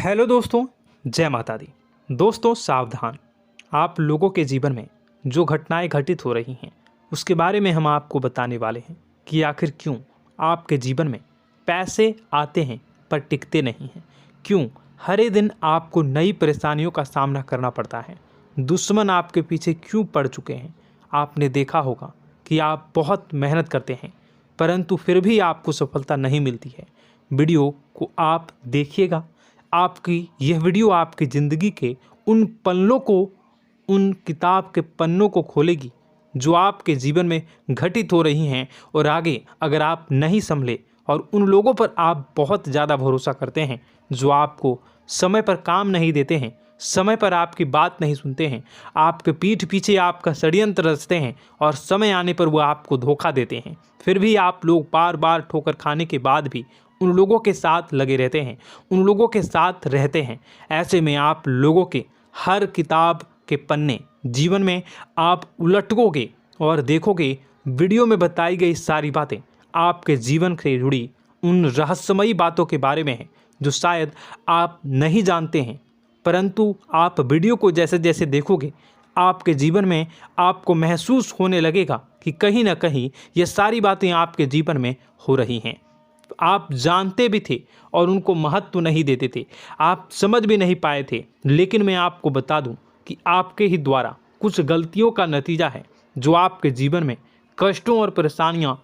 Hello दोस्तों, जय माता दी। दोस्तों सावधान, आप लोगों के जीवन में जो घटनाएं घटित हो रही हैं उसके बारे में हम आपको बताने वाले हैं कि आखिर क्यों आपके जीवन में पैसे आते हैं पर टिकते नहीं हैं। क्यों हर दिन आपको नई परेशानियों का सामना करना पड़ता है। दुश्मन आपके पीछे क्यों पड़ चुके हैं। आपने देखा होगा कि आप बहुत मेहनत करते हैं परंतु फिर भी आपको सफलता नहीं मिलती है। वीडियो को आप देखिएगा। आपकी यह वीडियो आपकी ज़िंदगी के उन पन्नों को, उन किताब के पन्नों को खोलेगी जो आपके जीवन में घटित हो रही हैं। और आगे अगर आप नहीं संभले और उन लोगों पर आप बहुत ज़्यादा भरोसा करते हैं जो आपको समय पर काम नहीं देते हैं, समय पर आपकी बात नहीं सुनते हैं, आपके पीठ पीछे आपका षड्यंत्र रचते हैं और समय आने पर वो आपको धोखा देते हैं, फिर भी आप लोग बार बार ठोकर खाने के बाद भी उन लोगों के साथ लगे रहते हैं, उन लोगों के साथ रहते हैं। ऐसे में आप लोगों के हर किताब के पन्ने जीवन में आप उलटोगे और देखोगे वीडियो में बताई गई सारी बातें आपके जीवन से जुड़ी उन रहस्यमयी बातों के बारे में हैं जो शायद आप नहीं जानते हैं। परंतु आप वीडियो को जैसे जैसे देखोगे आपके जीवन में आपको महसूस होने लगेगा कि कहीं ना कहीं ये सारी बातें आपके जीवन में हो रही हैं। आप जानते भी थे और उनको महत्व नहीं देते थे, आप समझ भी नहीं पाए थे। लेकिन मैं आपको बता दूं कि आपके ही द्वारा कुछ गलतियों का नतीजा है जो आपके जीवन में कष्टों और परेशानियां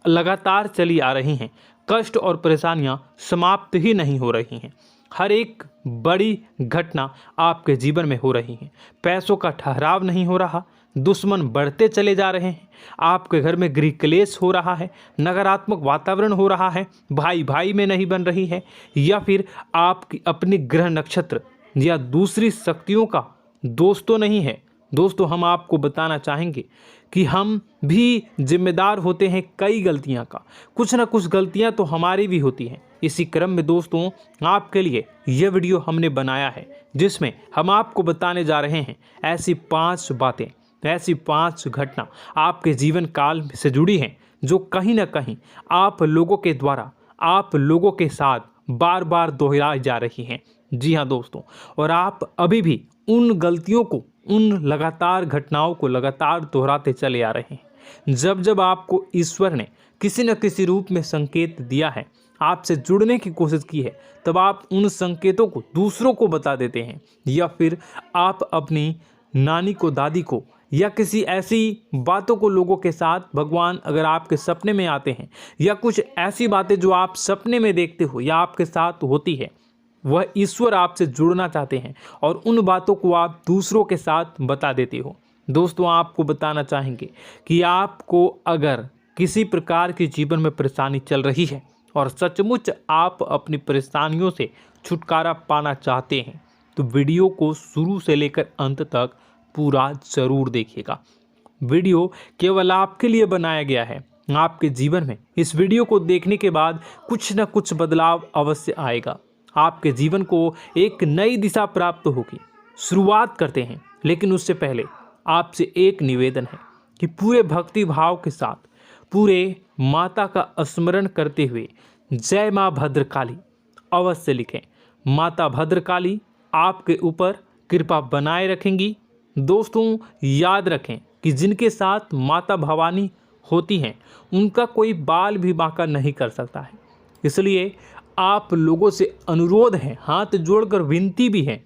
लगातार चली आ रही हैं। कष्ट और परेशानियां समाप्त ही नहीं हो रही हैं। हर एक बड़ी घटना आपके जीवन में हो रही है। पैसों का ठहराव नहीं हो रहा, दुश्मन बढ़ते चले जा रहे हैं, आपके घर में गृह क्लेश हो रहा है, नकारात्मक वातावरण हो रहा है, भाई भाई में नहीं बन रही है, या फिर आपकी अपनी ग्रह नक्षत्र या दूसरी शक्तियों का दोस्तों नहीं है। दोस्तों हम आपको बताना चाहेंगे कि हम भी जिम्मेदार होते हैं कई गलतियां का। कुछ ना कुछ गलतियां तो हमारी भी होती हैं। इसी क्रम में दोस्तों आपके लिए यह वीडियो हमने बनाया है जिसमें हम आपको बताने जा रहे हैं ऐसी 5 बातें, ऐसी 5 घटना आपके जीवन काल से जुड़ी हैं जो कहीं ना कहीं आप लोगों के द्वारा आप लोगों के साथ बार बार दोहराई जा रही हैं। जी हाँ दोस्तों, और आप अभी भी उन गलतियों को, उन लगातार घटनाओं को लगातार दोहराते चले आ रहे हैं। जब जब आपको ईश्वर ने किसी न किसी रूप में संकेत दिया है, आपसे जुड़ने की कोशिश की है, तब आप उन संकेतों को दूसरों को बता देते हैं, या फिर आप अपनी नानी को, दादी को, या किसी ऐसी बातों को लोगों के साथ, भगवान अगर आपके सपने में आते हैं या कुछ ऐसी बातें जो आप सपने में देखते हो या आपके साथ होती है, वह ईश्वर आपसे जुड़ना चाहते हैं और उन बातों को आप दूसरों के साथ बता देते हो। दोस्तों आपको बताना चाहेंगे कि आपको अगर किसी प्रकार की जीवन में परेशानी चल रही है और सचमुच आप अपनी परेशानियों से छुटकारा पाना चाहते हैं तो वीडियो को शुरू से लेकर अंत तक पूरा ज़रूर देखिएगा। वीडियो केवल आपके लिए बनाया गया है। आपके जीवन में इस वीडियो को देखने के बाद कुछ न कुछ बदलाव अवश्य आएगा। आपके जीवन को एक नई दिशा प्राप्त होगी। शुरुआत करते हैं, लेकिन उससे पहले आपसे एक निवेदन है कि पूरे भक्ति भाव के साथ पूरे माता का स्मरण करते हुए जय माँ भद्रकाली अवश्य लिखें। माता भद्रकाली आपके ऊपर कृपा बनाए रखेंगी। दोस्तों याद रखें कि जिनके साथ माता भवानी होती हैं उनका कोई बाल भी बांका नहीं कर सकता है। इसलिए आप लोगों से अनुरोध है, हाथ जोड़कर विनती भी है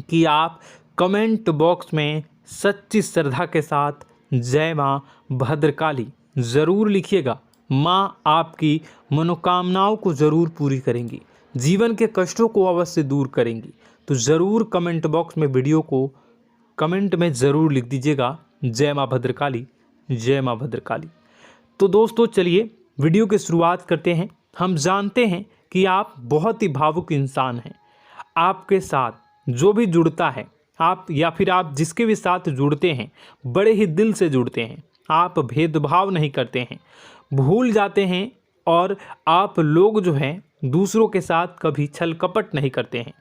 कि आप कमेंट बॉक्स में सच्ची श्रद्धा के साथ जय माँ भद्रकाली ज़रूर लिखिएगा। माँ आपकी मनोकामनाओं को ज़रूर पूरी करेंगी, जीवन के कष्टों को अवश्य दूर करेंगी। तो ज़रूर कमेंट बॉक्स में वीडियो को कमेंट में ज़रूर लिख दीजिएगा जय माँ भद्रकाली, जय माँ भद्रकाली। तो दोस्तों चलिए वीडियो की शुरुआत करते हैं। हम जानते हैं कि आप बहुत ही भावुक इंसान हैं। आपके साथ जो भी जुड़ता है, आप या फिर आप जिसके भी साथ जुड़ते हैं बड़े ही दिल से जुड़ते हैं। आप भेदभाव नहीं करते हैं, भूल जाते हैं, और आप लोग जो हैं दूसरों के साथ कभी छल कपट नहीं करते हैं।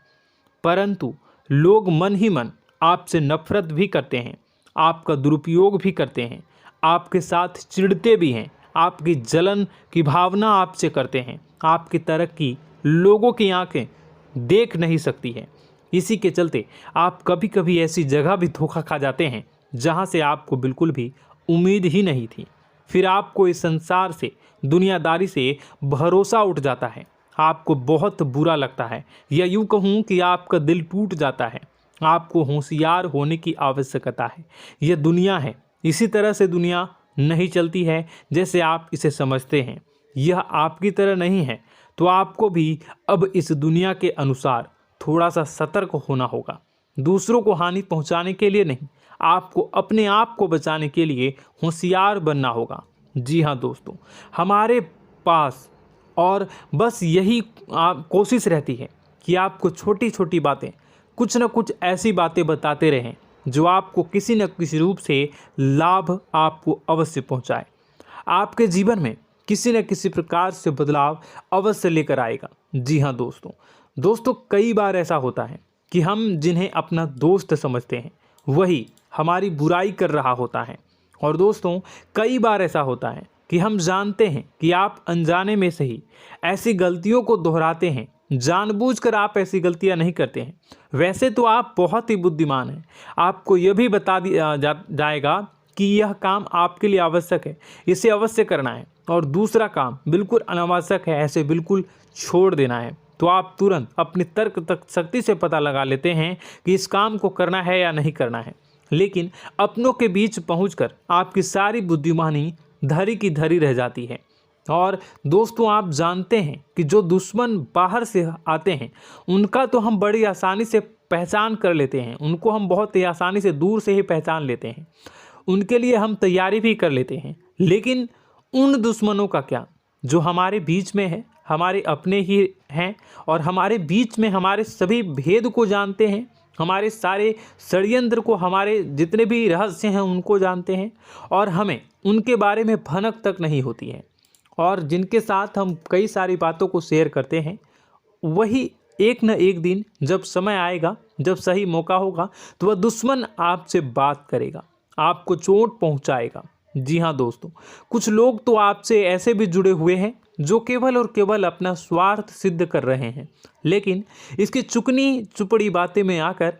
परंतु लोग मन ही मन आपसे नफरत भी करते हैं, आपका दुरुपयोग भी करते हैं, आपके साथ चिढ़ते भी हैं, आपकी जलन की भावना आपसे करते हैं। आपकी तरक्की लोगों की आंखें देख नहीं सकती है। इसी के चलते आप कभी कभी ऐसी जगह भी धोखा खा जाते हैं जहां से आपको बिल्कुल भी उम्मीद ही नहीं थी। फिर आपको इस संसार से, दुनियादारी से भरोसा उठ जाता है। आपको बहुत बुरा लगता है, या यूँ कहूँ कि आपका दिल टूट जाता है। आपको होशियार होने की आवश्यकता है। यह दुनिया है, इसी तरह से दुनिया नहीं चलती है जैसे आप इसे समझते हैं। यह आपकी तरह नहीं है, तो आपको भी अब इस दुनिया के अनुसार थोड़ा सा सतर्क होना होगा। दूसरों को हानि पहुंचाने के लिए नहीं, आपको अपने आप को बचाने के लिए होशियार बनना होगा। जी हाँ दोस्तों, हमारे पास और बस यही कोशिश रहती है कि आपको छोटी छोटी बातें, कुछ न कुछ ऐसी बातें बताते रहें जो आपको किसी न किसी रूप से लाभ आपको अवश्य पहुंचाए, आपके जीवन में किसी न किसी प्रकार से बदलाव अवश्य लेकर आएगा। जी हाँ दोस्तों, कई बार ऐसा होता है कि हम जिन्हें अपना दोस्त समझते हैं वही हमारी बुराई कर रहा होता है। और दोस्तों, कई बार ऐसा होता है कि हम जानते हैं कि आप अनजाने में से ही ऐसी गलतियों को दोहराते हैं। जानबूझकर आप ऐसी गलतियां नहीं करते हैं। वैसे तो आप बहुत ही बुद्धिमान हैं। आपको यह भी बता दिया जाएगा कि यह काम आपके लिए आवश्यक है, इसे अवश्य करना है, और दूसरा काम बिल्कुल अनावश्यक है, ऐसे बिल्कुल छोड़ देना है। तो आप तुरंत अपनी तर्क तक शक्ति से पता लगा लेते हैं कि इस काम को करना है या नहीं करना है। लेकिन अपनों के बीच पहुंचकर आपकी सारी बुद्धिमानी धरी की धरी रह जाती है। और दोस्तों, आप जानते हैं कि जो दुश्मन बाहर से आते हैं उनका तो हम बड़ी आसानी से पहचान कर लेते हैं, उनको हम बहुत ही आसानी से दूर से ही पहचान लेते हैं, उनके लिए हम तैयारी भी कर लेते हैं। लेकिन उन दुश्मनों का क्या जो हमारे बीच में है, हमारे अपने ही हैं, और हमारे बीच में हमारे सभी भेद को जानते हैं, हमारे सारे षड्यंत्र को, हमारे जितने भी रहस्य हैं उनको जानते हैं, और हमें उनके बारे में भनक तक नहीं होती है, और जिनके साथ हम कई सारी बातों को शेयर करते हैं, वही एक न एक दिन जब समय आएगा, जब सही मौका होगा, तो वह दुश्मन आपसे बात करेगा, आपको चोट पहुंचाएगा। जी हाँ दोस्तों, कुछ लोग तो आपसे ऐसे भी जुड़े हुए हैं जो केवल और केवल अपना स्वार्थ सिद्ध कर रहे हैं। लेकिन इसकी चुकनी चुपड़ी बातें में आकर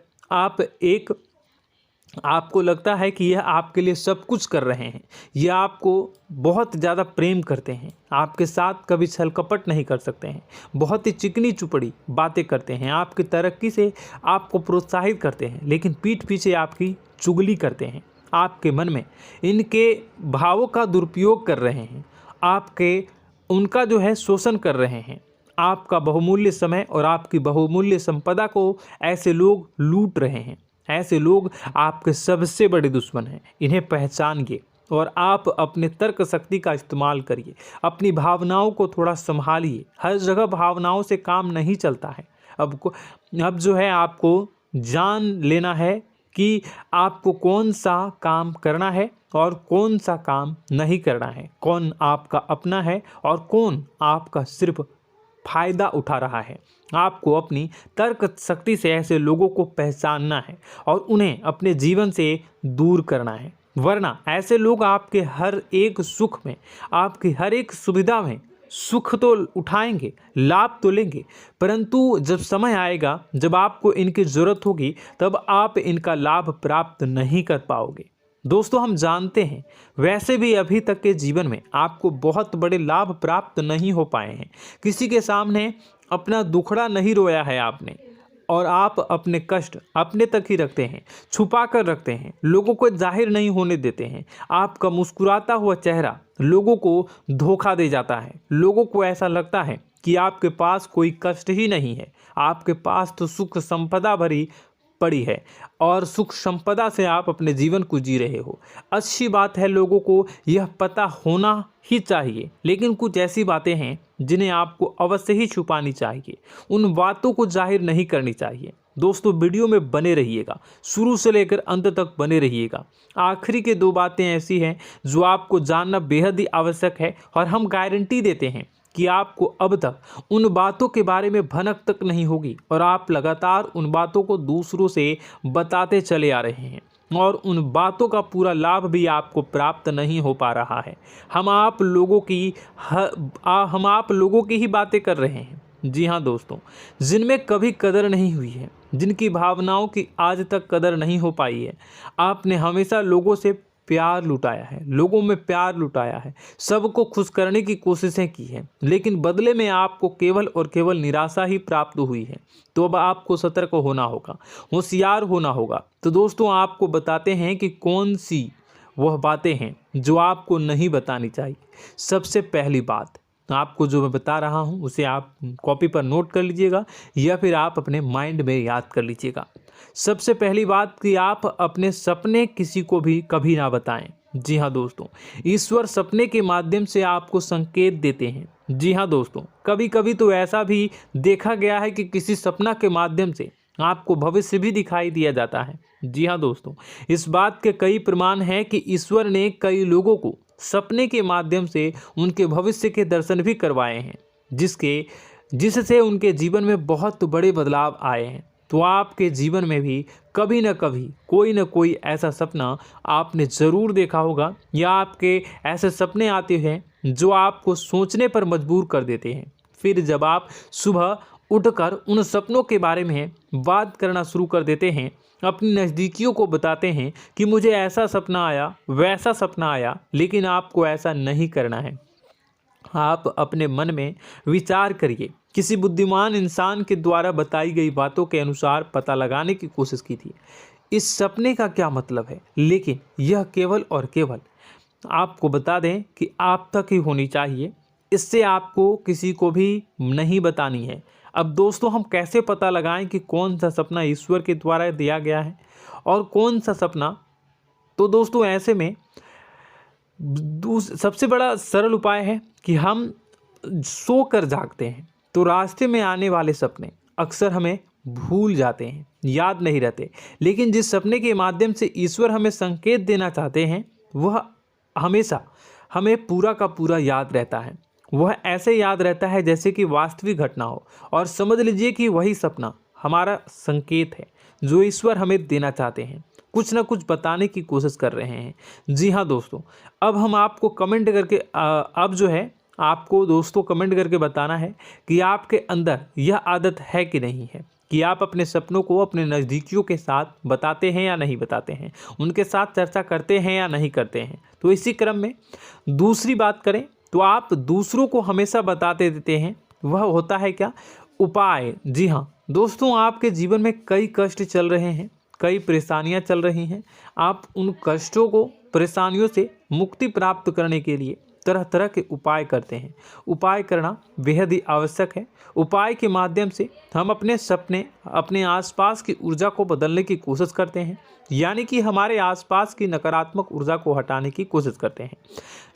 आपको लगता है कि यह आपके लिए सब कुछ कर रहे हैं, यह आपको बहुत ज़्यादा प्रेम करते हैं, आपके साथ कभी छल कपट नहीं कर सकते हैं, बहुत ही चिकनी चुपड़ी बातें करते हैं, आपकी तरक्की से आपको प्रोत्साहित करते हैं, लेकिन पीठ पीछे आपकी चुगली करते हैं, आपके मन में इनके भावों का दुरुपयोग कर रहे हैं, उनका जो है शोषण कर रहे हैं। आपका बहुमूल्य समय और आपकी बहुमूल्य संपदा को ऐसे लोग लूट रहे हैं। ऐसे लोग आपके सबसे बड़े दुश्मन हैं। इन्हें पहचानिए और आप अपने तर्क शक्ति का इस्तेमाल करिए। अपनी भावनाओं को थोड़ा संभालिए। हर जगह भावनाओं से काम नहीं चलता है। अब जो है आपको जान लेना है कि आपको कौन सा काम करना है और कौन सा काम नहीं करना है, कौन आपका अपना है और कौन आपका सिर्फ फायदा उठा रहा है। आपको अपनी तर्क शक्ति से ऐसे लोगों को पहचानना है और उन्हें अपने जीवन से दूर करना है, वरना ऐसे लोग आपके हर एक सुख में, आपकी हर एक सुविधा में सुख तो उठाएंगे, लाभ तो लेंगे, परंतु जब समय आएगा, जब आपको इनकी ज़रूरत होगी, तब आप इनका लाभ प्राप्त नहीं कर पाओगे। दोस्तों, हम जानते हैं वैसे भी अभी तक के जीवन में आपको बहुत बड़े लाभ प्राप्त नहीं हो पाए हैं। किसी के सामने अपना दुखड़ा नहीं रोया है आपने, और आप अपने कष्ट अपने तक ही रखते हैं, छुपा कर रखते हैं, लोगों को जाहिर नहीं होने देते हैं। आपका मुस्कुराता हुआ चेहरा लोगों को धोखा दे जाता है। लोगों को ऐसा लगता है कि आपके पास कोई कष्ट ही नहीं है, आपके पास तो सुख संपदा भरी पड़ी है और सुख संपदा से आप अपने जीवन को जी रहे हो। अच्छी बात है, लोगों को यह पता होना ही चाहिए, लेकिन कुछ ऐसी बातें हैं जिन्हें आपको अवश्य ही छुपानी चाहिए। उन बातों को जाहिर नहीं करनी चाहिए। दोस्तों, वीडियो में बने रहिएगा, शुरू से लेकर अंत तक बने रहिएगा। आखिरी के 2 बातें ऐसी हैं जो आपको जानना बेहद ही आवश्यक है, और हम गारंटी देते हैं कि आपको अब तक उन बातों के बारे में भनक तक नहीं होगी, और आप लगातार उन बातों को दूसरों से बताते चले आ रहे हैं, और उन बातों का पूरा लाभ भी आपको प्राप्त नहीं हो पा रहा है। हम आप लोगों की ही बातें कर रहे हैं, जी हाँ दोस्तों, जिनमें कभी कदर नहीं हुई है, जिनकी भावनाओं की आज तक कदर नहीं हो पाई है। आपने हमेशा लोगों से प्यार लुटाया है, लोगों में प्यार लुटाया है, सबको खुश करने की कोशिशें की है, लेकिन बदले में आपको केवल और केवल निराशा ही प्राप्त हुई है। तो अब आपको सतर्क होना होगा, होशियार होना होगा। तो दोस्तों आपको बताते हैं कि कौन सी वह बातें हैं जो आपको नहीं बतानी चाहिए। सबसे पहली बात आपको जो मैं बता रहा हूं उसे आप कॉपी पर नोट कर लीजिएगा या फिर आप अपने माइंड में याद कर लीजिएगा। सबसे पहली बात कि आप अपने सपने किसी को भी कभी ना बताएं। जी हाँ दोस्तों, ईश्वर सपने के माध्यम से आपको संकेत देते हैं। जी हाँ दोस्तों, कभी कभी तो ऐसा भी देखा गया है कि किसी सपना के माध्यम से आपको भविष्य भी दिखाई दिया जाता है। जी हाँ दोस्तों, इस बात के कई प्रमाण हैं कि ईश्वर ने कई लोगों को सपने के माध्यम से उनके भविष्य के दर्शन भी करवाए हैं, जिससे उनके जीवन में बहुत बड़े बदलाव आए हैं। तो आपके जीवन में भी कभी न कभी कोई न कोई ऐसा सपना आपने ज़रूर देखा होगा, या आपके ऐसे सपने आते हैं जो आपको सोचने पर मजबूर कर देते हैं। फिर जब आप सुबह उठकर उन सपनों के बारे में बात करना शुरू कर देते हैं, अपनी नज़दीकियों को बताते हैं कि मुझे ऐसा सपना आया, वैसा सपना आया, लेकिन आपको ऐसा नहीं करना है। आप अपने मन में विचार करिए। किसी बुद्धिमान इंसान के द्वारा बताई गई बातों के अनुसार पता लगाने की कोशिश की थी इस सपने का क्या मतलब है, लेकिन यह केवल और केवल आपको बता दें कि आप तक ही होनी चाहिए। इससे आपको किसी को भी नहीं बतानी है। अब दोस्तों हम कैसे पता लगाएं कि कौन सा सपना ईश्वर के द्वारा दिया गया है और कौन सा सपना? तो दोस्तों ऐसे में सबसे बड़ा सरल उपाय है कि हम सोकर जागते हैं तो रास्ते में आने वाले सपने अक्सर हमें भूल जाते हैं, याद नहीं रहते। लेकिन जिस सपने के माध्यम से ईश्वर हमें संकेत देना चाहते हैं वह हमेशा हमें पूरा का पूरा याद रहता है। वह ऐसे याद रहता है जैसे कि वास्तविक घटना हो, और समझ लीजिए कि वही सपना हमारा संकेत है जो ईश्वर हमें देना चाहते हैं, कुछ ना कुछ बताने की कोशिश कर रहे हैं। जी हाँ दोस्तों, अब हम आपको कमेंट करके अब जो है आपको दोस्तों कमेंट करके बताना है कि आपके अंदर यह आदत है कि नहीं है कि आप अपने सपनों को अपने नज़दीकियों के साथ बताते हैं या नहीं बताते हैं, उनके साथ चर्चा करते हैं या नहीं करते हैं। तो इसी क्रम में दूसरी बात करें तो आप दूसरों को हमेशा बताते देते हैं, वह होता है क्या? उपाय। जी हाँ दोस्तों, आपके जीवन में कई कष्ट चल रहे हैं, कई परेशानियां चल रही हैं। आप उन कष्टों को, परेशानियों से मुक्ति प्राप्त करने के लिए तरह तरह के उपाय करते हैं। उपाय करना बेहद ही आवश्यक है। उपाय के माध्यम से हम अपने सपने, अपने आसपास की ऊर्जा को बदलने की कोशिश करते हैं, यानी कि हमारे आसपास की नकारात्मक ऊर्जा को हटाने की कोशिश करते हैं,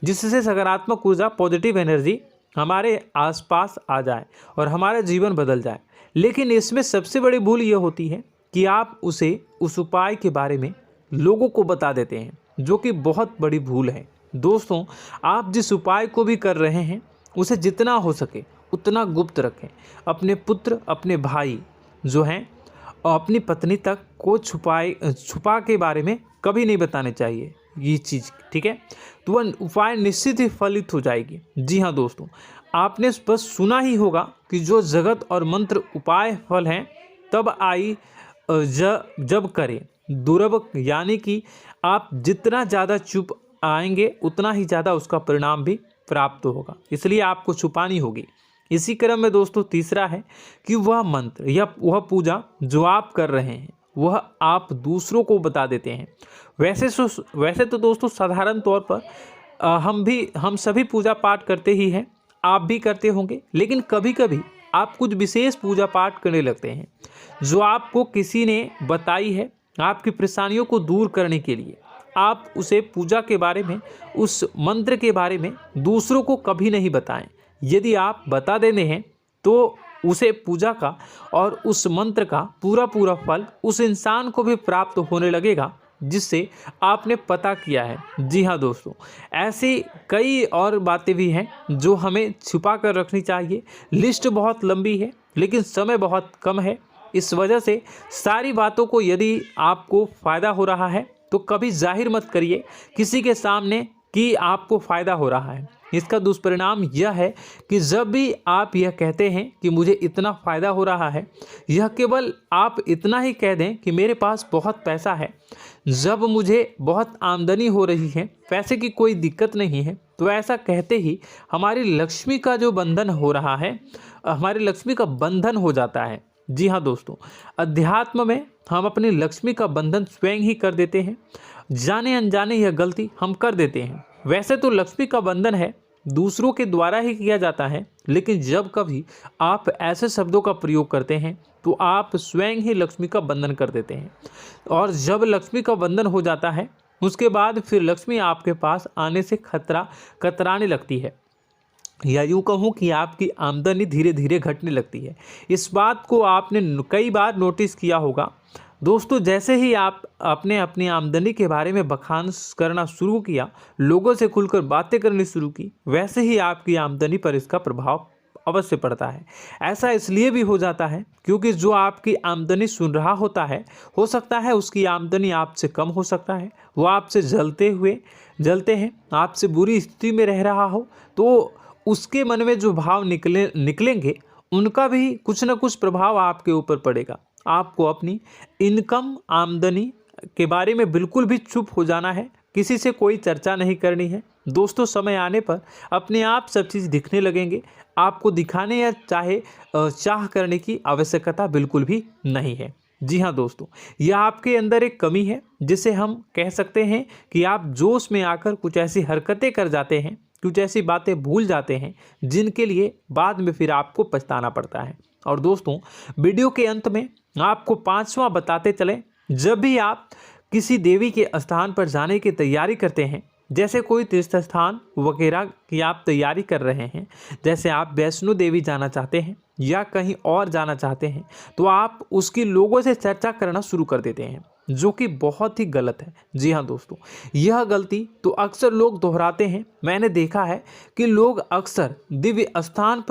जिससे सकारात्मक ऊर्जा, पॉजिटिव एनर्जी हमारे आसपास आ जाए और हमारा जीवन बदल जाए। लेकिन इसमें सबसे बड़ी भूल यह होती है कि आप उस उपाय के बारे में लोगों को बता देते हैं, जो कि बहुत बड़ी भूल है। दोस्तों आप जिस उपाय को भी कर रहे हैं उसे जितना हो सके उतना गुप्त रखें। अपने पुत्र, अपने भाई जो हैं और अपनी पत्नी तक को छुपा के बारे में कभी नहीं बताने चाहिए ये चीज़, ठीक है? तो वह उपाय निश्चित ही फलित हो जाएगी। जी हाँ दोस्तों, आपने बस सुना ही होगा कि जो जगत और मंत्र उपाय फल हैं तब आई जब करें दुर्लभ, यानी कि आप जितना ज़्यादा चुप आएंगे उतना ही ज़्यादा उसका परिणाम भी प्राप्त होगा, इसलिए आपको छुपानी होगी। इसी क्रम में दोस्तों तीसरा है कि वह मंत्र या वह पूजा जो आप कर रहे हैं वह आप दूसरों को बता देते हैं। वैसे तो दोस्तों साधारण तौर पर हम सभी पूजा पाठ करते ही हैं, आप भी करते होंगे, लेकिन कभी कभी आप कुछ विशेष पूजा पाठ करने लगते हैं जो आपको किसी ने बताई है आपकी परेशानियों को दूर करने के लिए। आप उसे पूजा के बारे में, उस मंत्र के बारे में दूसरों को कभी नहीं बताएं। यदि आप बता देते हैं तो उसे पूजा का और उस मंत्र का पूरा फल उस इंसान को भी प्राप्त होने लगेगा जिससे आपने पता किया है। जी हाँ दोस्तों, ऐसी कई और बातें भी हैं जो हमें छुपा कर रखनी चाहिए। लिस्ट बहुत लंबी है लेकिन समय बहुत कम है, इस वजह से सारी बातों को यदि आपको फ़ायदा हो रहा है तो कभी जाहिर मत करिए किसी के सामने कि आपको फ़ायदा हो रहा है। इसका दुष्परिणाम यह है कि जब भी आप यह कहते हैं कि मुझे इतना फ़ायदा हो रहा है, यह केवल आप इतना ही कह दें कि मेरे पास बहुत पैसा है, जब मुझे बहुत आमदनी हो रही है, पैसे की कोई दिक्कत नहीं है, तो ऐसा कहते ही हमारी लक्ष्मी का जो बंधन हो रहा है, हमारी लक्ष्मी का बंधन हो जाता है। जी हाँ दोस्तों, अध्यात्म में हम अपनी लक्ष्मी का बंधन स्वयं ही कर देते हैं। जाने अनजाने यह गलती हम कर देते हैं। वैसे तो लक्ष्मी का बंधन है दूसरों के द्वारा ही किया जाता है, लेकिन जब कभी आप ऐसे शब्दों का प्रयोग करते हैं तो आप स्वयं ही लक्ष्मी का बंधन कर देते हैं। और जब लक्ष्मी का बंधन हो जाता है उसके बाद फिर लक्ष्मी आपके पास आने से कतराने लगती है, या यूँ कहूँ कि आपकी आमदनी धीरे धीरे घटने लगती है। इस बात को आपने कई बार नोटिस किया होगा दोस्तों। जैसे ही आप अपने अपनी आमदनी के बारे में बखान करना शुरू किया, लोगों से खुलकर बातें करनी शुरू की, वैसे ही आपकी आमदनी पर इसका प्रभाव अवश्य पड़ता है। ऐसा इसलिए भी हो जाता है क्योंकि जो आपकी आमदनी सुन रहा होता है, हो सकता है उसकी आमदनी आपसे कम हो सकता है, वो आपसे जलते हैं, आपसे बुरी स्थिति में रह रहा हो, तो उसके मन में जो भाव निकलेंगे उनका भी कुछ न कुछ प्रभाव आपके ऊपर पड़ेगा। आपको अपनी इनकम आमदनी के बारे में बिल्कुल भी चुप हो जाना है, किसी से कोई चर्चा नहीं करनी है दोस्तों। समय आने पर अपने आप सब चीज़ दिखने लगेंगे। आपको दिखाने या चाह करने की आवश्यकता बिल्कुल भी नहीं है। जी हाँ दोस्तों, यह आपके अंदर एक कमी है जिसे हम कह सकते हैं कि आप जोश में आकर कुछ ऐसी हरकतें कर जाते हैं, कुछ ऐसी बातें भूल जाते हैं जिनके लिए बाद में फिर आपको पछताना पड़ता है। और दोस्तों, वीडियो के अंत में आपको 5वां बताते चलें, जब भी आप किसी देवी के स्थान पर जाने की तैयारी करते हैं, जैसे कोई तीर्थ स्थान वगैरह की आप तैयारी कर रहे हैं, जैसे आप वैष्णो देवी जाना चाहते हैं या कहीं और जाना चाहते हैं, तो आप उसकी लोगों से चर्चा करना शुरू कर देते हैं, जो कि बहुत ही गलत है। जी हाँ दोस्तों, यह गलती तो अक्सर लोग दोहराते हैं। मैंने देखा है कि लोग अक्सर दिव्य स्थान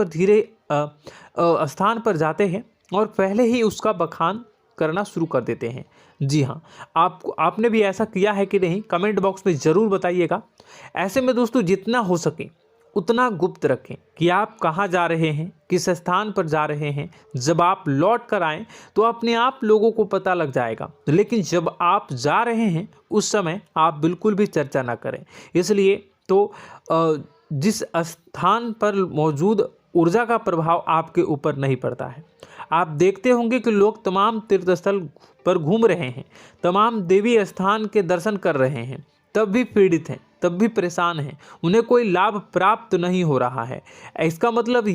पर जाते हैं और पहले ही उसका बखान करना शुरू कर देते हैं। जी हाँ, आपने भी ऐसा किया है कि नहीं, कमेंट बॉक्स में ज़रूर बताइएगा। ऐसे में दोस्तों, जितना हो सके उतना गुप्त रखें कि आप कहाँ जा रहे हैं, किस स्थान पर जा रहे हैं। जब आप लौट कर आएँ तो अपने आप लोगों को पता लग जाएगा, लेकिन जब आप जा रहे हैं उस समय आप बिल्कुल भी चर्चा ना करें। इसलिए तो जिस स्थान पर मौजूद ऊर्जा का प्रभाव आपके ऊपर नहीं पड़ता है। आप देखते होंगे कि लोग तमाम तीर्थस्थल पर घूम रहे हैं, तमाम देवी स्थान के दर्शन कर रहे हैं, तब भी पीड़ित हैं, तब भी परेशान हैं, उन्हें कोई लाभ प्राप्त नहीं हो रहा है। इसका मतलब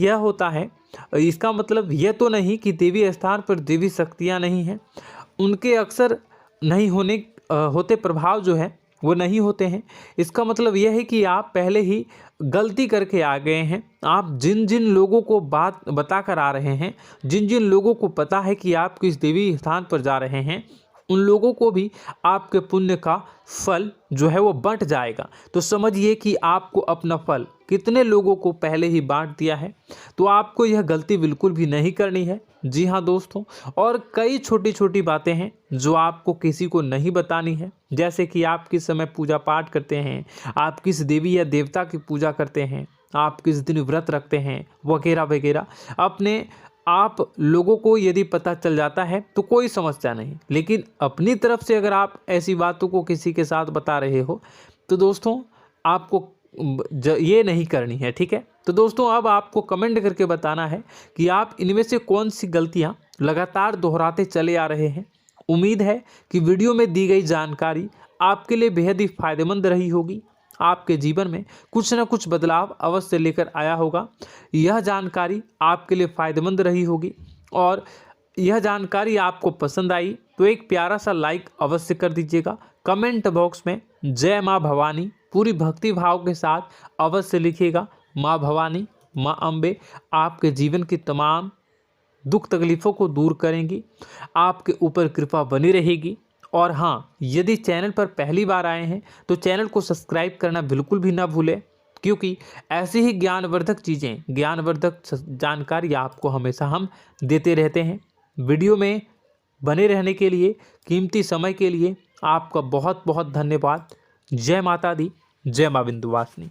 यह तो नहीं कि देवी स्थान पर देवी शक्तियाँ नहीं हैं, उनके अक्सर नहीं होते प्रभाव जो है वो नहीं होते हैं। इसका मतलब यह है कि आप पहले ही गलती करके आ गए हैं। आप जिन जिन लोगों को बात बता कर आ रहे हैं, जिन जिन लोगों को पता है कि आप किस देवी स्थान पर जा रहे हैं, उन लोगों को भी आपके पुण्य का फल जो है वो बंट जाएगा। तो समझिए कि आपको अपना फल कितने लोगों को पहले ही बांट दिया है। तो आपको यह गलती बिल्कुल भी नहीं करनी है। जी हाँ दोस्तों, और कई छोटी छोटी बातें हैं जो आपको किसी को नहीं बतानी है, जैसे कि आप किस समय पूजा पाठ करते हैं, आप किस देवी या देवता की पूजा करते हैं, आप किस दिन व्रत रखते हैं, वगैरह वगैरह। अपने आप लोगों को यदि पता चल जाता है तो कोई समस्या नहीं, लेकिन अपनी तरफ से अगर आप ऐसी बातों को किसी के साथ बता रहे हो तो दोस्तों आपको ये नहीं करनी है, ठीक है। तो दोस्तों, अब आपको कमेंट करके बताना है कि आप इनमें से कौन सी गलतियां लगातार दोहराते चले आ रहे हैं। उम्मीद है कि वीडियो में दी गई जानकारी आपके लिए बेहद ही फायदेमंद रही होगी, आपके जीवन में कुछ न कुछ बदलाव अवश्य लेकर आया होगा। यह जानकारी आपके लिए फ़ायदेमंद रही होगी और यह जानकारी आपको पसंद आई तो एक प्यारा सा लाइक अवश्य कर दीजिएगा। कमेंट बॉक्स में जय माँ भवानी पूरी भक्ति भाव के साथ अवश्य लिखिएगा। माँ भवानी, माँ अम्बे आपके जीवन की तमाम दुख तकलीफ़ों को दूर करेंगी, आपके ऊपर कृपा बनी रहेगी। और हाँ, यदि चैनल पर पहली बार आए हैं तो चैनल को सब्सक्राइब करना बिल्कुल भी ना भूलें, क्योंकि ऐसी ही ज्ञानवर्धक चीज़ें, ज्ञानवर्धक जानकारी आपको हमेशा हम देते रहते हैं। वीडियो में बने रहने के लिए, कीमती समय के लिए आपका बहुत बहुत धन्यवाद। जय माता दी, जय माँ विंध्यवासिनी।